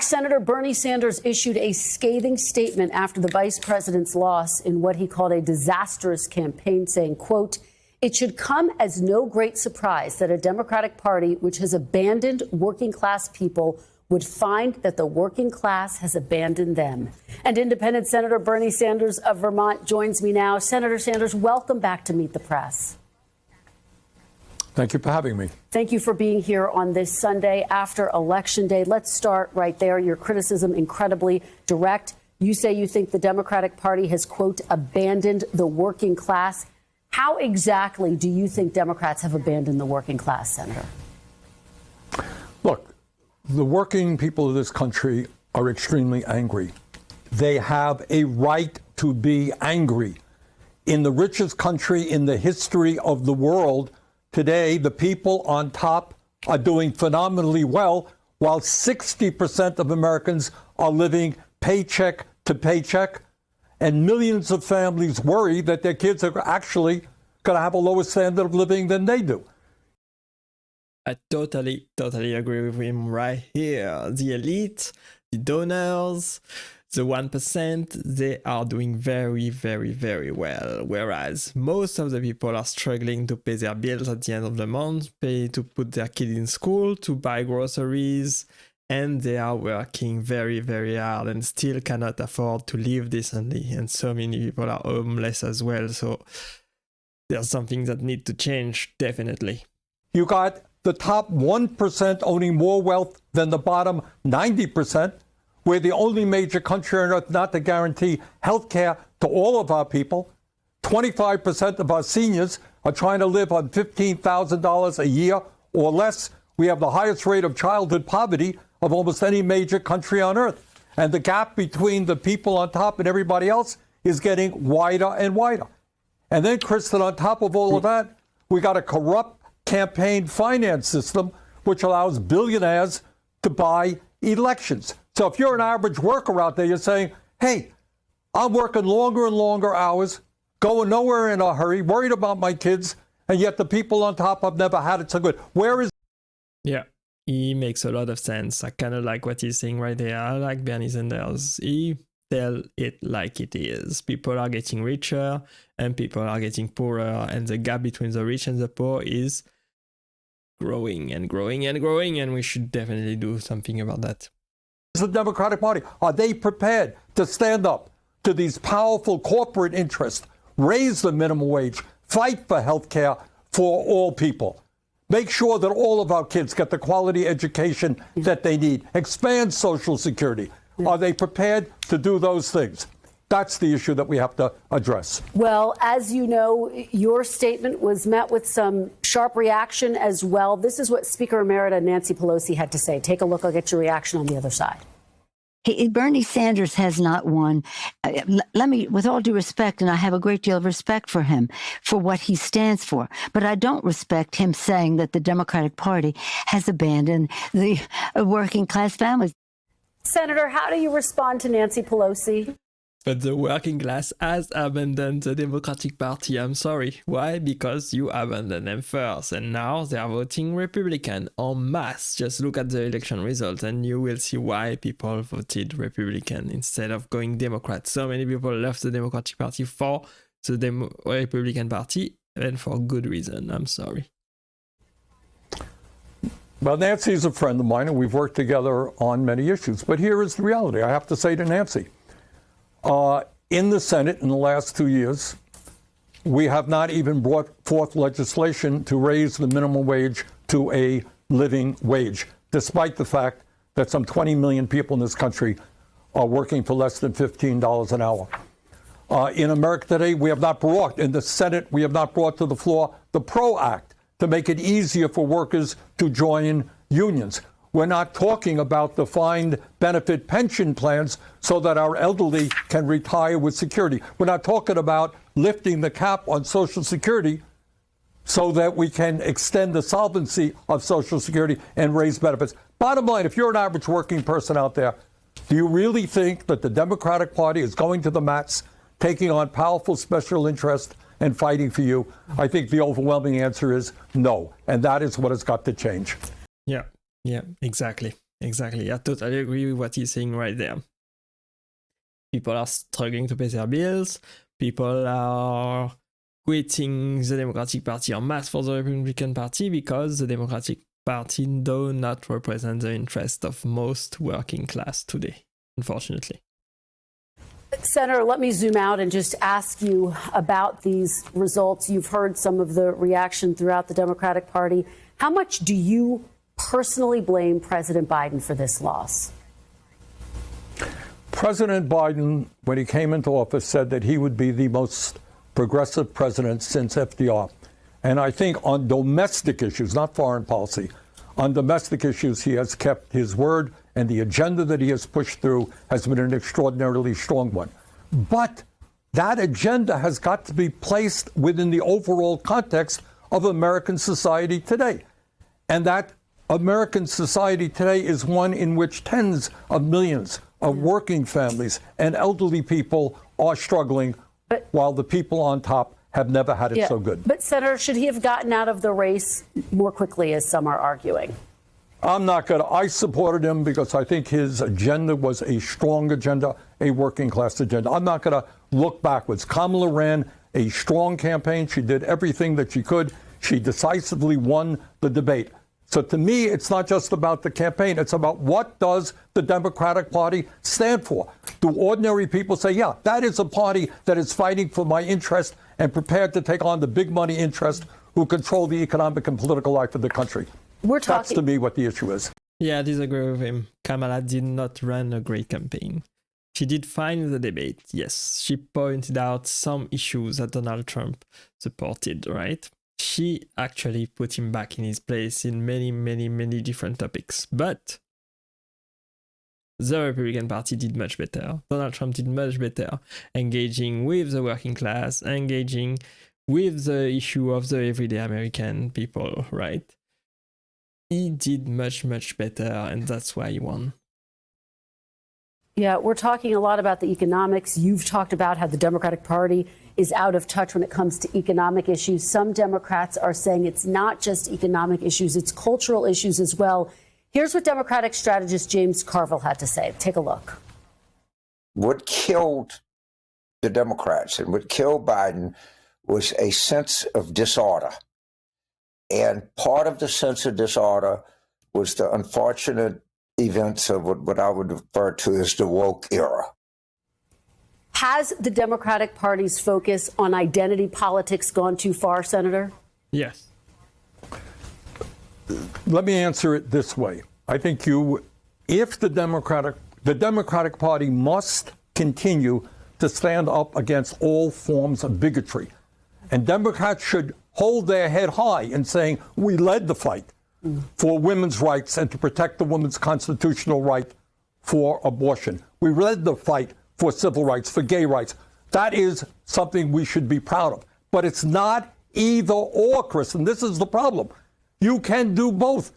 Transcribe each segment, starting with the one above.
Senator Bernie Sanders issued a scathing statement after the vice president's loss in what he called a disastrous campaign, saying, quote, "It should come as no great surprise that a Democratic Party which has abandoned working class people would find that the working class has abandoned them." And independent Senator Bernie Sanders of Vermont joins me now. Senator Sanders, welcome back to Meet the Press. Thank you for having me. Thank you for being here on this Sunday after Election Day. Let's start right there. Your criticism incredibly direct. You say you think the Democratic Party has, quote, abandoned the working class. How exactly do you think Democrats have abandoned the working class, Senator? Look, the working people of this country are extremely angry. They have a right to be angry. In the richest country in the history of the world, today, the people on top are doing phenomenally well, while 60% of Americans are living paycheck to paycheck. And millions of families worry that their kids are actually going to have a lower standard of living than they do. I totally agree with him right here. The elite, the donors, the 1%, they are doing very, very, very well. Whereas most of the people are struggling to pay their bills at the end of the month, pay to put their kid in school, to buy groceries, and they are working very, very hard and still cannot afford to live decently. And so many people are homeless as well. So there's something that needs to change, definitely. You got the top 1% owning more wealth than the bottom 90%. We're the only major country on earth not to guarantee health care to all of our people. 25% of our seniors are trying to live on $15,000 a year or less. We have the highest rate of childhood poverty of almost any major country on earth. And the gap between the people on top and everybody else is getting wider and wider. And then, Kristen, on top of all of that, we got a corrupt campaign finance system which allows billionaires to buy elections. So if you're an average worker out there, you're saying, hey, I'm working longer and longer hours, going nowhere in a hurry, worried about my kids, and yet the people on top have never had it so good. Where is... Yeah, he makes a lot of sense. I kind of like what he's saying right there. I like Bernie Sanders. He tell it like it is. People are getting richer and people are getting poorer, and the gap between the rich and the poor is growing and growing and growing, and we should definitely do something about that. The Democratic Party? Are they prepared to stand up to these powerful corporate interests, raise the minimum wage, fight for health care for all people, make sure that all of our kids get the quality education that they need, expand Social Security? Are they prepared to do those things? That's the issue that we have to address. Well, as you know, your statement was met with some sharp reaction as well. This is what Speaker Emerita Nancy Pelosi had to say. Take a look. I'll get your reaction on the other side. Bernie Sanders has not won. Let me, with all due respect, and I have a great deal of respect for him, for what he stands for, but I don't respect him saying that the Democratic Party has abandoned the working class families. Senator, how do you respond to Nancy Pelosi? But the working class has abandoned the Democratic Party. I'm sorry. Why? Because you abandoned them first. And now they are voting Republican en masse. Just look at the election results and you will see why people voted Republican instead of going Democrat. So many people left the Democratic Party for the Republican Party, and for good reason. I'm sorry. Well, Nancy is a friend of mine, and we've worked together on many issues. But here is the reality. I have to say to Nancy, in the Senate in the last 2 years, we have not even brought forth legislation to raise the minimum wage to a living wage, despite the fact that some 20 million people in this country are working for less than $15 an hour. In America today, we have not brought, in the Senate, we have not brought to the floor the PRO Act to make it easier for workers to join unions. We're not talking about defined benefit pension plans so that our elderly can retire with security. We're not talking about lifting the cap on Social Security so that we can extend the solvency of Social Security and raise benefits. Bottom line, if you're an average working person out there, do you really think that the Democratic Party is going to the mats, taking on powerful special interests and fighting for you? I think the overwhelming answer is no. And that is what has got to change. Yeah, exactly. Exactly. I totally agree with what he's saying right there. People are struggling to pay their bills. People are quitting the Democratic Party en masse for the Republican Party because the Democratic Party do not represent the interest of most working class today, unfortunately. Senator, let me zoom out and just ask you about these results. You've heard some of the reaction throughout the Democratic Party. How much do you personally blame President Biden for this loss? President Biden, when he came into office, said that he would be the most progressive president since FDR. And I think on domestic issues, not foreign policy, on domestic issues, he has kept his word, and the agenda that he has pushed through has been an extraordinarily strong one. But that agenda has got to be placed within the overall context of American society today. And that American society today is one in which tens of millions of working families and elderly people are struggling, while the people on top have never had it so good. But, Senator, should he have gotten out of the race more quickly, as some are arguing? I'm not going to. I supported him because I think his agenda was a strong agenda, a working class agenda. I'm not going to look backwards. Kamala ran a strong campaign. She did everything that she could. She decisively won the debate. So to me, it's not just about the campaign. It's about what does the Democratic Party stand for? Do ordinary people say, yeah, that is a party that is fighting for my interest and prepared to take on the big money interest who control the economic and political life of the country? That's to me what the issue is. Yeah, I disagree with him. Kamala did not run a great campaign. She did fine in the debate, yes. She pointed out some issues that Donald Trump supported, right? She actually put him back in his place in many, many, many different topics. But the Republican Party did much better. Donald Trump did much better, engaging with the working class, engaging with the issue of the everyday American people, right? He did much, much better, and that's why he won. Yeah, we're talking a lot about the economics. You've talked about how the Democratic Party is out of touch when it comes to economic issues. Some Democrats are saying it's not just economic issues, it's cultural issues as well. Here's what Democratic strategist James Carville had to say. Take a look. What killed the Democrats and what killed Biden was a sense of disorder. And part of the sense of disorder was the unfortunate events of what I would refer to as the woke era. Has the Democratic Party's focus on identity politics gone too far, Senator? Yes. Let me answer it this way. I think if the Democratic Party must continue to stand up against all forms of bigotry. And Democrats should hold their head high in saying, we led the fight for women's rights and to protect the woman's constitutional right for abortion. We led the fight for civil rights, for gay rights. That is something we should be proud of. But it's not either or, Chris, and this is the problem. You can do both.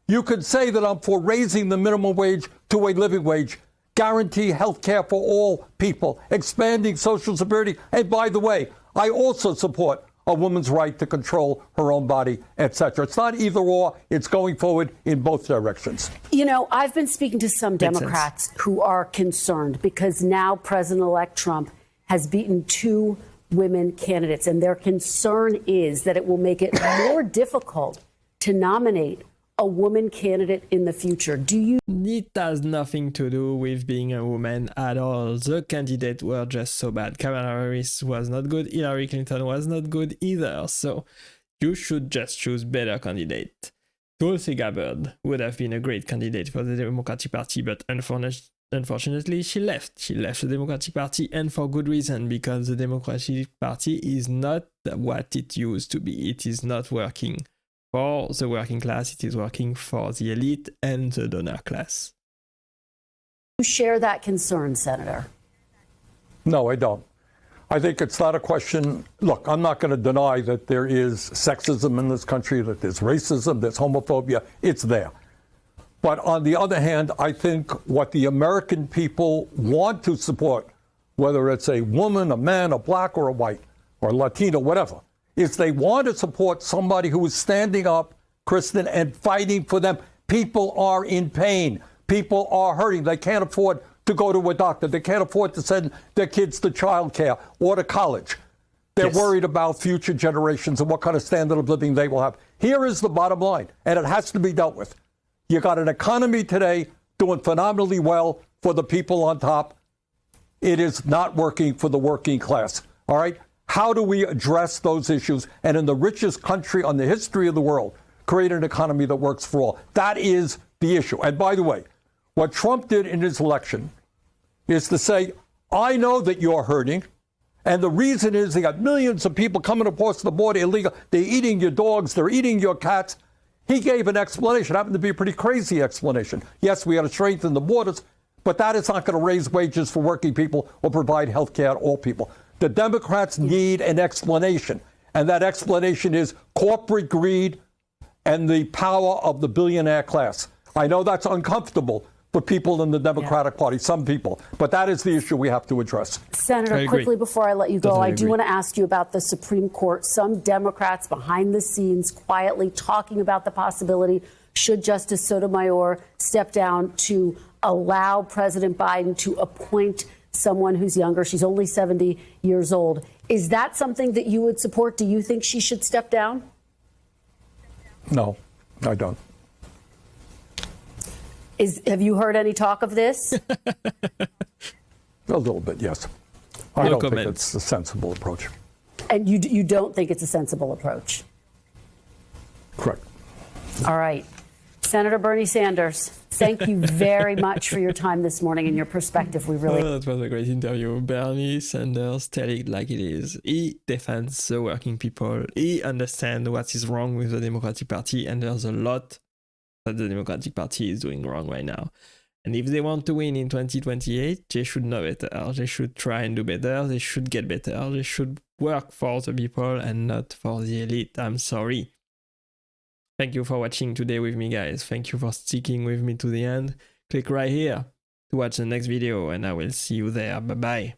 You could say that I'm for raising the minimum wage to a living wage, guarantee health care for all people, expanding Social Security. And by the way, I also support a woman's right to control her own body, etc. It's not either or. It's going forward in both directions. You know, I've been speaking to some Democrats who are concerned because now President-elect Trump has beaten 2 women candidates, and their concern is that it will make it more difficult to nominate a woman candidate in the future. Do you? It has nothing to do with being a woman at all. The candidates were just so bad. Kamala Harris was not good. Hillary Clinton was not good either. So you should just choose better candidate. Tulsi Gabbard would have been a great candidate for the Democratic Party, but unfortunately she left. She left the Democratic Party, and for good reason, because the Democratic Party is not what it used to be. It is not working for the working class, it is working for the elite and the donor class. You share that concern, Senator? No, I don't. I think it's not a question. Look, I'm not going to deny that there is sexism in this country, that there's racism, there's homophobia. It's there. But on the other hand, I think what the American people want to support, whether it's a woman, a man, a black or a white, or Latino, whatever, is they want to support somebody who is standing up, Kristen, and fighting for them. People are in pain. people are hurting. They can't afford to go to a doctor. They can't afford to send their kids to childcare or to college. They're worried about future generations and what kind of standard of living they will have. Here is the bottom line, and it has to be dealt with. You got an economy today doing phenomenally well for the people on top. It is not working for the working class. All right? How do we address those issues and in the richest country on the history of the world, create an economy that works for all? That is the issue. And by the way, what Trump did in his election is to say, I know that you're hurting. And the reason is they got millions of people coming across the border illegal. They're eating your dogs. They're eating your cats. He gave an explanation. It happened to be a pretty crazy explanation. Yes, we got to strengthen the borders, but that is not going to raise wages for working people or provide health care to all people. The Democrats need an explanation. And that explanation is corporate greed and the power of the billionaire class. I know that's uncomfortable for people in the Democratic Party, some people, but that is the issue we have to address. Senator, quickly before I let you go, Totally I do agree. want to ask you about the Supreme Court. Some Democrats behind the scenes quietly talking about the possibility, should Justice Sotomayor step down, to allow President Biden to appoint someone who's younger. She's only 70 years old. Is that something that you would support? Do you think she should step down? No, I don't. Have you heard any talk of this? A little bit, yes. I No don't think comments. it's a sensible approach. And you don't think it's a sensible approach? Correct. All right. Senator Bernie Sanders, thank you very much for your time this morning and your perspective. We really Oh, that was a great interview. Bernie Sanders, tell it like it is. He defends the working people. He understands what is wrong with the Democratic Party, and there's a lot that the Democratic Party is doing wrong right now. And if they want to win in 2028, they should know better. They should try and do better. They should get better. They should work for the people and not for the elite. I'm sorry. Thank you for watching today with me, guys. Thank you for sticking with me to the end. Click right here to watch the next video, and I will see you there. Bye-bye.